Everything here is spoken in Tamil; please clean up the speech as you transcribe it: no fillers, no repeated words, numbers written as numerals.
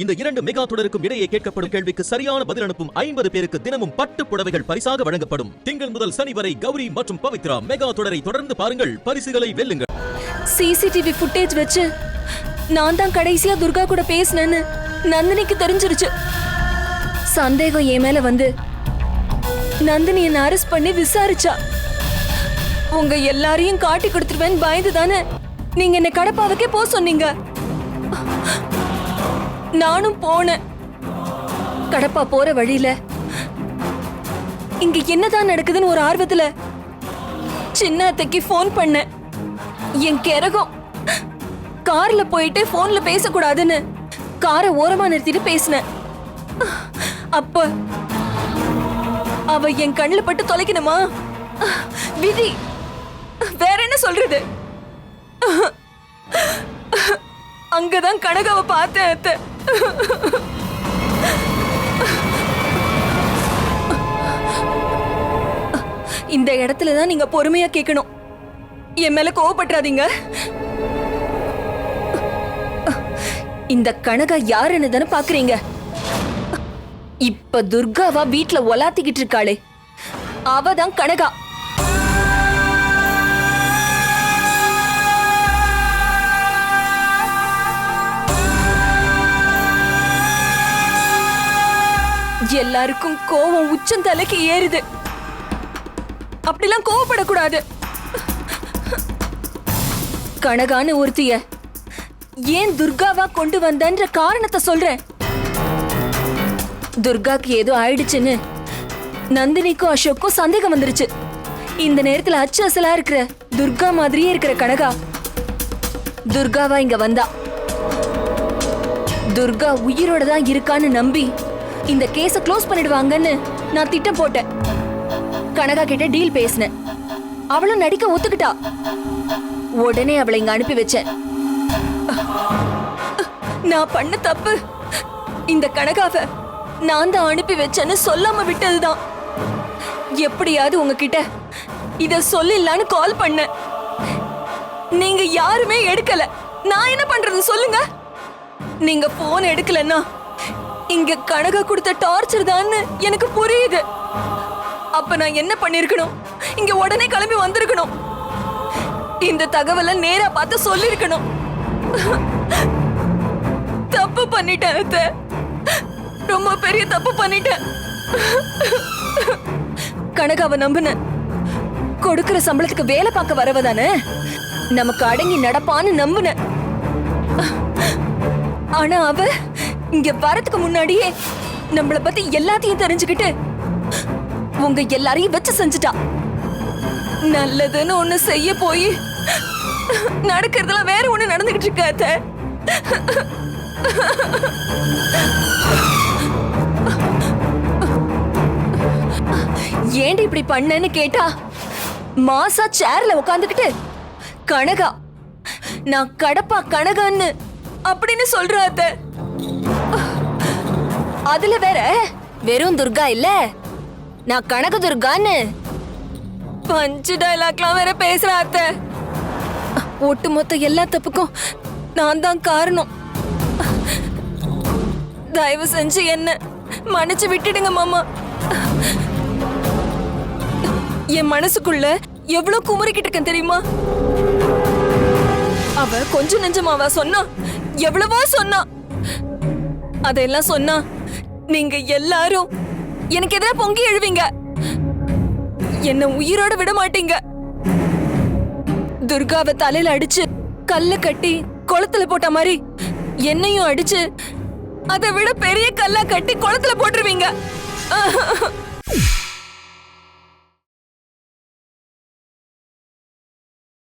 இந்த 2 மெகா தொடருக்கும் இடையே கேட்கப்படும் கேள்விக்கு சரியான பதில் அனுப்பும் 50 பேருக்கு தினமும் பட்டு புடவைகள் பரிசாக வழங்கப்படும். திங்கள் முதல் சனி வரை கௌரி மற்றும் பவித்ரா மெகா தொடரை தொடர்ந்து பாருங்கள், பரிசுகளை வெல்லுங்கள். சிசிடிவி ஃபுட்டேஜ் வச்சு நான் தான் கடைசியா துர்கா கூட பேசினேன்னு நந்தினிக்கு தெரிஞ்சிருச்சு. சந்தேகம் என் மேல வந்து நந்தினி என்ன அரெஸ்ட் பண்ணி விசாரிச்சா. உங்க எல்லாரையும் காட்டி கொடுத்துருவேன்னு பயந்து தானே நீங்க என்ன கடப்பாவுக்கே போக சொன்னீங்க. நானும் போனேன். கடப்பா போற வழியில இங்க என்னதான் நடக்குதுன்னு ஒரு ஆர்வத்துல சின்ன அத்தைக்கு போன் பண்ணேன். என் கிறகம் கார்ல போயிட்டு போன்ல பேசக்கூடாதுன்னு காரை ஓரமா நிறுத்திட்டு பேசினேன். அப்ப அவ என் கண்ணுல பட்டு தொலைக்கணுமா? விதி, வேற என்ன சொல்றது? அங்கதான் கனகாவை பார்த்தேன் அத்தை. இந்த இடத்துலதான் நீங்க பொறுமையா கேட்கணும். என் மேல கோவப்பட்டுறாதீங்க. இந்த கனகா யாருன்னு தானே பாக்குறீங்க. இப்ப துர்காவா வீட்டுல ஒலாத்திக்கிட்டு இருக்காளே, அவதான் கனகா. எல்லாருக்கும் கோவம் உச்சம் தலைக்கு ஏறுது. அப்படிலாம் கோவப்படக்கூடாது. கனகான்னு ஒருத்திய ஏன் துர்காவா கொண்டு வந்தன்ற காரணத்தை சொல்றேன். துர்காக்கு ஏதோ ஆயிடுச்சுன்னு நந்தினிக்கும் அசோக்கும் சந்தேகம் வந்துருச்சு. இந்த நேரத்துல அச்சு அசலா இருக்கிற துர்கா மாதிரியே இருக்கிற கனகா துர்காவா இங்க வந்தா. துர்கா உயிரோட தான் இருக்கான்னு நம்பி இந்த கேஸ க்ளோஸ் பண்ணிடுவாங்கன்னு நான் திட்டம் போட்டேன். கனகா கிட்ட டீல் பேசினேன். அவளும் நடிக்க ஒத்துக்கிட்டா. உடனே அவளை இங்க அனுப்பி வச்சேன். நான் பண்ண தப்பு இந்த கனகாவை நான் தான் அனுப்பி வச்சேன்னு சொல்லாம விட்டதுதான். எப்படியாவது உங்ககிட்ட இத சொல்லிடலான்னு கால் பண்ண. நீங்க யாருமே எடுக்கல. நான் என்ன பண்றது சொல்லுங்க? நீங்க போன் எடுக்கலன்னா இங்க கனகா கொடுத்த டார்ச்சர் தான் எனக்கு புரியுது. அப்ப நான் என்ன பண்ணிருக்கணும்? இங்க உடனே கிளம்பி வந்திருக்கணும். இந்த தகவலை நேரா பார்த்து சொல்லிருக்கணும். தப்பு பண்ணிட்டேன் அத்தை. ரொம்ப பெரிய தப்பு பண்ணிட்டேன். கனகாவை நம்புன. கொடுக்கிற சம்பளத்துக்கு வேலை பார்க்க வரவதானே நமக்கு அடங்கி நடப்பான்னு நம்புன. ஆனா அவ இங்க வரதுக்கு முன்னாடியே நம்மள பத்தி எல்லாத்தையும் தெரிஞ்சுக்கிட்டு உங்க எல்லாரையும் வச்சு செஞ்சுட்டா. நல்லதுன்னு ஒண்ணு செய்ய போய் நடக்கிறதுல வேற ஒண்ணு நடந்துகிட்டு இருக்காத. ஏண்டி இப்படி பண்ணேன்னு கேட்டா மாசா சேர்ல உட்காந்துக்கிட்டு கனகா நான் கடப்பா கனகான்னு அப்படின்னு சொல்றாத. அதுல வேற வெறும் துர்கா இல்ல, நான் கனக துர்கான்னு பஞ்சு டைலாக்லாம் வேற பேசுறாத்த. ஒட்டுமொத்த எல்லா தப்புக்கும் நான் தான் காரணம். தயவு செஞ்சு என்ன மன்னிச்சு விட்டுடுங்க மாமா. என் மனசுக்குள்ள எவ்வளவு குமுறிக்கிட்டு இருக்கேன் தெரியுமா? அவ கொஞ்சம் நெஞ்சமாவா சொன்னா, எவ்வளவோ சொன்னா. அதெல்லாம் சொன்னா நீங்க எல்லாரும் எனக்கு எதிராக பொங்கி எழுவீங்க. என்ன உயிரோட விட மாட்டீங்க. துர்காவை தலையில அடிச்சு கல்ல கட்டி குளத்துல போட்ட மாதிரி என்னையும் அடிச்சு அதை விட பெரிய கல்லா கட்டி குளத்துல போட்டுருவீங்க.